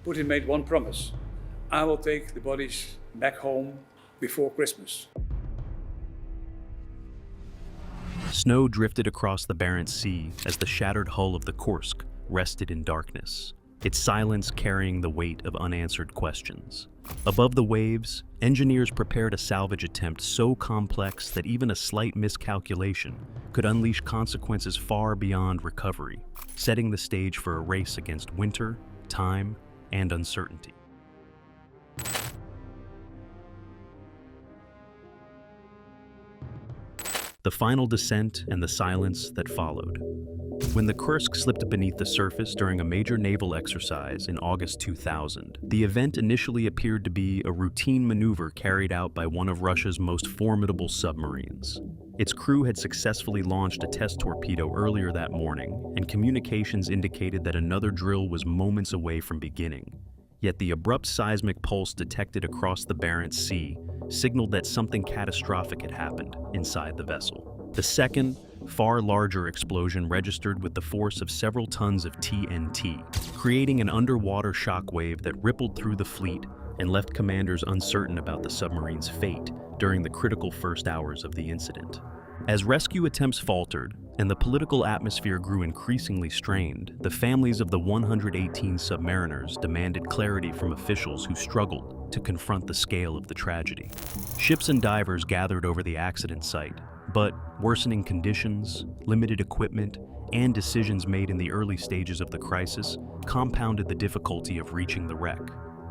Putin made one promise: I will take the bodies back home before Christmas. Snow drifted across the Barents Sea as the shattered hull of the Kursk rested in darkness, its silence carrying the weight of unanswered questions. Above the waves, engineers prepared a salvage attempt so complex that even a slight miscalculation could unleash consequences far beyond recovery, setting the stage for a race against winter, time, and uncertainty. The final descent and the silence that followed. When the Kursk slipped beneath the surface during a major naval exercise in August 2000, the event initially appeared to be a routine maneuver carried out by one of Russia's most formidable submarines. Its crew had successfully launched a test torpedo earlier that morning, and communications indicated that another drill was moments away from beginning. Yet the abrupt seismic pulse detected across the Barents Sea signaled that something catastrophic had happened inside the vessel. The second, far larger explosion registered with the force of several tons of TNT, creating an underwater shockwave that rippled through the fleet and left commanders uncertain about the submarine's fate during the critical first hours of the incident. As rescue attempts faltered and the political atmosphere grew increasingly strained, the families of the 118 submariners demanded clarity from officials who struggled to confront the scale of the tragedy. Ships and divers gathered over the accident site, but worsening conditions, limited equipment, and decisions made in the early stages of the crisis compounded the difficulty of reaching the wreck.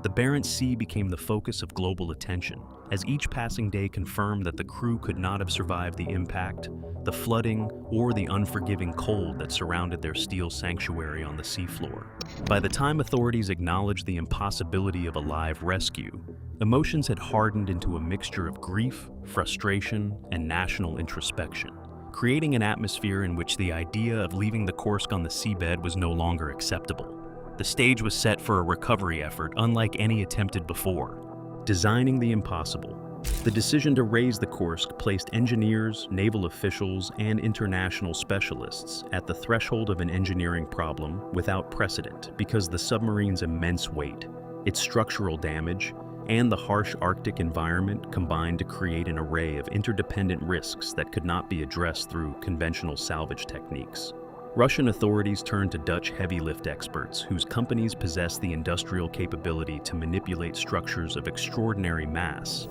The Barents Sea became the focus of global attention, as each passing day confirmed that the crew could not have survived the impact, the flooding, or the unforgiving cold that surrounded their steel sanctuary on the seafloor. By the time authorities acknowledged the impossibility of a live rescue, emotions had hardened into a mixture of grief, frustration, and national introspection, creating an atmosphere in which the idea of leaving the Kursk on the seabed was no longer acceptable. The stage was set for a recovery effort unlike any attempted before. Designing the impossible. The decision to raise the Kursk placed engineers, naval officials, and international specialists at the threshold of an engineering problem without precedent because the submarine's immense weight, its structural damage, and the harsh Arctic environment combined to create an array of interdependent risks that could not be addressed through conventional salvage techniques. Russian authorities turned to Dutch heavy lift experts whose companies possessed the industrial capability to manipulate structures of extraordinary mass.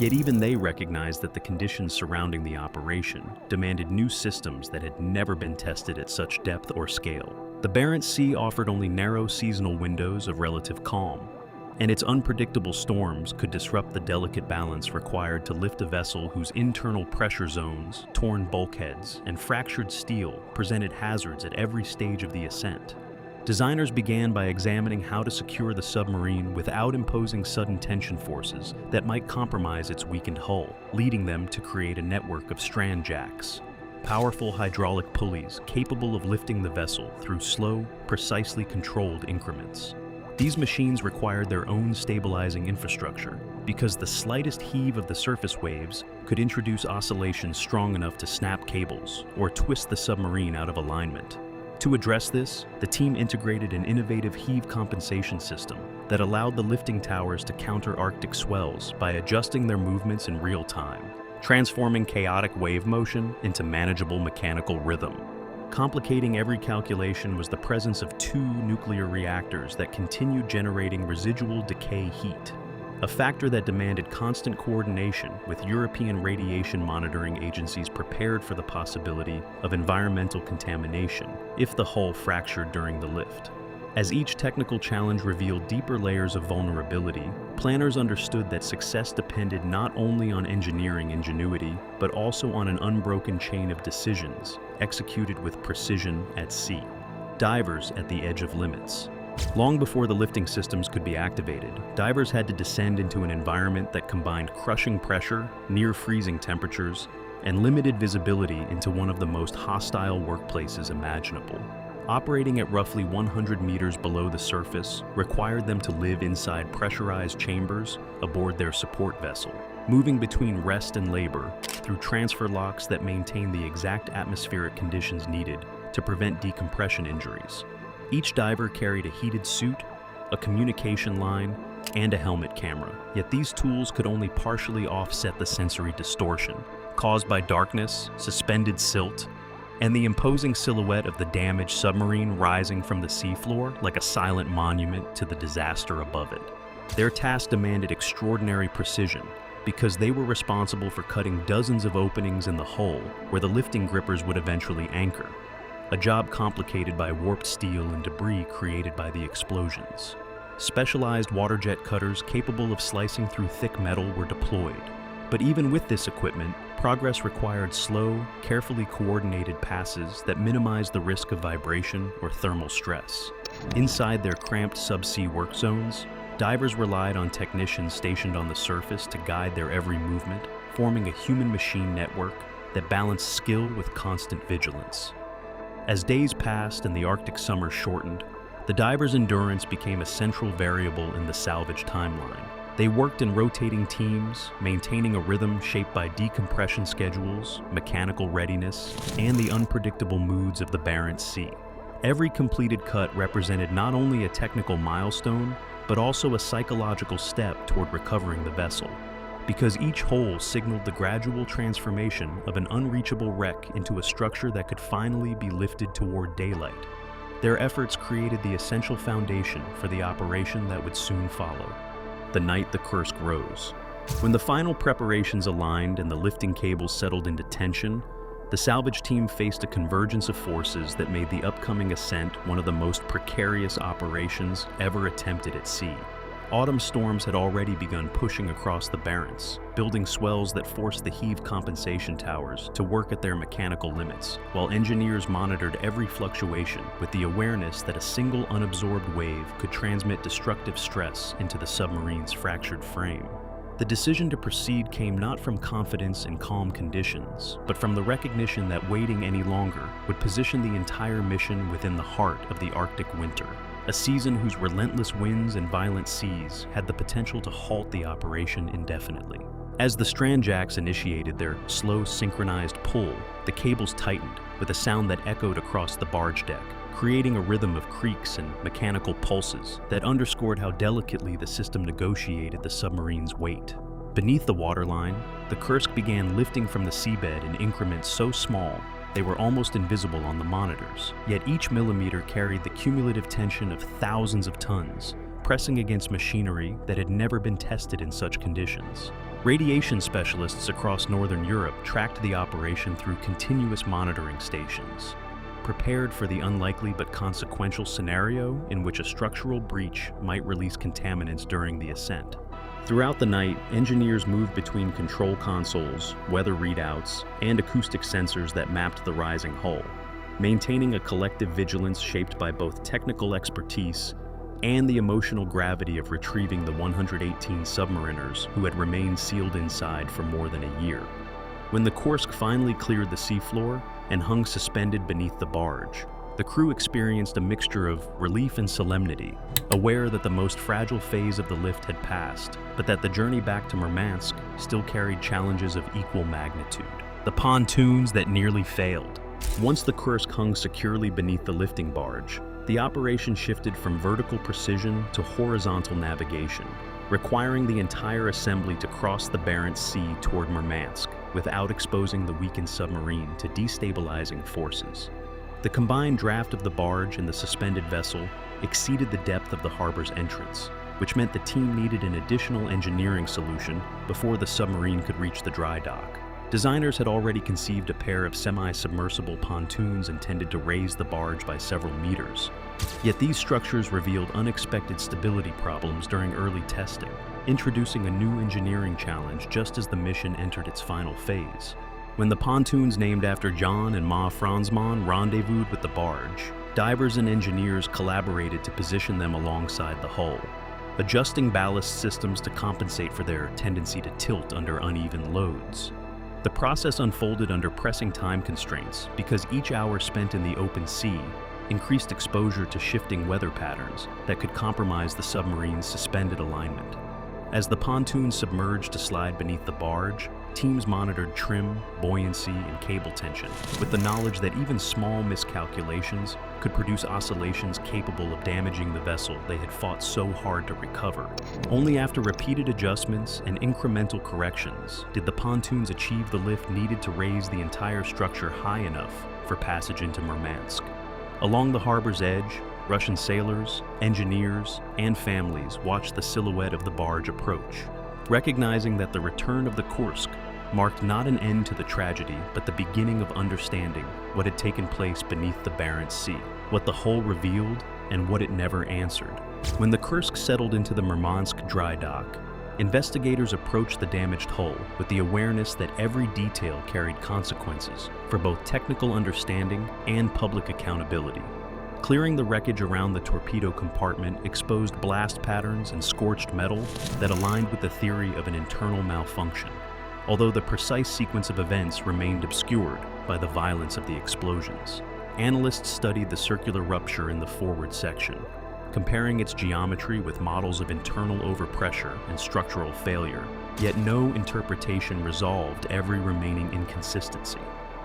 Yet even they recognized that the conditions surrounding the operation demanded new systems that had never been tested at such depth or scale. The Barents Sea offered only narrow seasonal windows of relative calm, and its unpredictable storms could disrupt the delicate balance required to lift a vessel whose internal pressure zones, torn bulkheads, and fractured steel presented hazards at every stage of the ascent. Designers began by examining how to secure the submarine without imposing sudden tension forces that might compromise its weakened hull, leading them to create a network of strand jacks, powerful hydraulic pulleys capable of lifting the vessel through slow, precisely controlled increments. These machines required their own stabilizing infrastructure because the slightest heave of the surface waves could introduce oscillations strong enough to snap cables or twist the submarine out of alignment. To address this, the team integrated an innovative heave compensation system that allowed the lifting towers to counter Arctic swells by adjusting their movements in real time, transforming chaotic wave motion into manageable mechanical rhythm. Complicating every calculation was the presence of 2 nuclear reactors that continued generating residual decay heat, a factor that demanded constant coordination with European radiation monitoring agencies prepared for the possibility of environmental contamination if the hull fractured during the lift. As each technical challenge revealed deeper layers of vulnerability, planners understood that success depended not only on engineering ingenuity, but also on an unbroken chain of decisions executed with precision at sea. Divers at the edge of limits. Long before the lifting systems could be activated, divers had to descend into an environment that combined crushing pressure, near freezing temperatures, and limited visibility into one of the most hostile workplaces imaginable. Operating at roughly 100 meters below the surface required them to live inside pressurized chambers aboard their support vessel, moving between rest and labor through transfer locks that maintained the exact atmospheric conditions needed to prevent decompression injuries. Each diver carried a heated suit, a communication line, and a helmet camera. Yet these tools could only partially offset the sensory distortion caused by darkness, suspended silt, and the imposing silhouette of the damaged submarine rising from the seafloor like a silent monument to the disaster above it. Their task demanded extraordinary precision because they were responsible for cutting dozens of openings in the hull where the lifting grippers would eventually anchor, a job complicated by warped steel and debris created by the explosions. Specialized water jet cutters capable of slicing through thick metal were deployed. But even with this equipment, progress required slow, carefully coordinated passes that minimized the risk of vibration or thermal stress. Inside their cramped subsea work zones, divers relied on technicians stationed on the surface to guide their every movement, forming a human-machine network that balanced skill with constant vigilance. As days passed and the Arctic summer shortened, the divers' endurance became a central variable in the salvage timeline. They worked in rotating teams, maintaining a rhythm shaped by decompression schedules, mechanical readiness, and the unpredictable moods of the Barents Sea. Every completed cut represented not only a technical milestone, but also a psychological step toward recovering the vessel, because each hole signaled the gradual transformation of an unreachable wreck into a structure that could finally be lifted toward daylight. Their efforts created the essential foundation for the operation that would soon follow. The night the Kursk rose. When the final preparations aligned and the lifting cables settled into tension, the salvage team faced a convergence of forces that made the upcoming ascent one of the most precarious operations ever attempted at sea. Autumn storms had already begun pushing across the Barents, building swells that forced the heave compensation towers to work at their mechanical limits, while engineers monitored every fluctuation with the awareness that a single unabsorbed wave could transmit destructive stress into the submarine's fractured frame. The decision to proceed came not from confidence in calm conditions, but from the recognition that waiting any longer would position the entire mission within the heart of the Arctic winter, a season whose relentless winds and violent seas had the potential to halt the operation indefinitely. As the strandjacks initiated their slow, synchronized pull, the cables tightened with a sound that echoed across the barge deck, creating a rhythm of creaks and mechanical pulses that underscored how delicately the system negotiated the submarine's weight. Beneath the waterline, the Kursk began lifting from the seabed in increments so small they were almost invisible on the monitors, yet each millimeter carried the cumulative tension of thousands of tons, pressing against machinery that had never been tested in such conditions. Radiation specialists across Northern Europe tracked the operation through continuous monitoring stations, prepared for the unlikely but consequential scenario in which a structural breach might release contaminants during the ascent. Throughout the night, engineers moved between control consoles, weather readouts, and acoustic sensors that mapped the rising hull, maintaining a collective vigilance shaped by both technical expertise and the emotional gravity of retrieving the 118 submariners who had remained sealed inside for more than a year. When the Kursk finally cleared the seafloor and hung suspended beneath the barge, the crew experienced a mixture of relief and solemnity, aware that the most fragile phase of the lift had passed, but that the journey back to Murmansk still carried challenges of equal magnitude. The pontoons that nearly failed. Once the Kursk hung securely beneath the lifting barge, the operation shifted from vertical precision to horizontal navigation, requiring the entire assembly to cross the Barents Sea toward Murmansk without exposing the weakened submarine to destabilizing forces. The combined draft of the barge and the suspended vessel exceeded the depth of the harbor's entrance, which meant the team needed an additional engineering solution before the submarine could reach the dry dock. Designers had already conceived a pair of semi-submersible pontoons intended to raise the barge by several meters. Yet these structures revealed unexpected stability problems during early testing, introducing a new engineering challenge just as the mission entered its final phase. When the pontoons named after John and Ma Franzmann rendezvoused with the barge, divers and engineers collaborated to position them alongside the hull, adjusting ballast systems to compensate for their tendency to tilt under uneven loads. The process unfolded under pressing time constraints because each hour spent in the open sea increased exposure to shifting weather patterns that could compromise the submarine's suspended alignment. As the pontoon submerged to slide beneath the barge, teams monitored trim, buoyancy, and cable tension, with the knowledge that even small miscalculations could could produce oscillations capable of damaging the vessel they had fought so hard to recover. Only after repeated adjustments and incremental corrections did the pontoons achieve the lift needed to raise the entire structure high enough for passage into Murmansk. Along the harbor's edge, Russian sailors, engineers, and families watched the silhouette of the barge approach, recognizing that the return of the Kursk marked not an end to the tragedy, but the beginning of understanding what had taken place beneath the Barents Sea, what the hull revealed, and what it never answered. When the Kursk settled into the Murmansk dry dock, investigators approached the damaged hull with the awareness that every detail carried consequences for both technical understanding and public accountability. Clearing the wreckage around the torpedo compartment exposed blast patterns and scorched metal that aligned with the theory of an internal malfunction, although the precise sequence of events remained obscured by the violence of the explosions. Analysts studied the circular rupture in the forward section, comparing its geometry with models of internal overpressure and structural failure, yet no interpretation resolved every remaining inconsistency.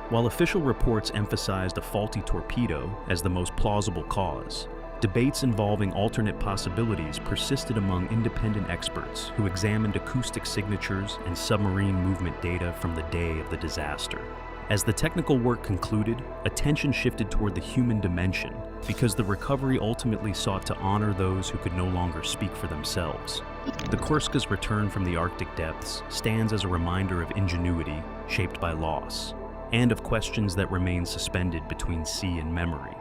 While official reports emphasized a faulty torpedo as the most plausible cause, debates involving alternate possibilities persisted among independent experts who examined acoustic signatures and submarine movement data from the day of the disaster. As the technical work concluded, attention shifted toward the human dimension because the recovery ultimately sought to honor those who could no longer speak for themselves. The Kursk's return from the Arctic depths stands as a reminder of ingenuity shaped by loss, and of questions that remain suspended between sea and memory.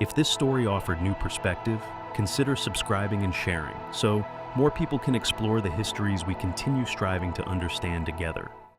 If this story offered new perspective, consider subscribing and sharing so more people can explore the histories we continue striving to understand together.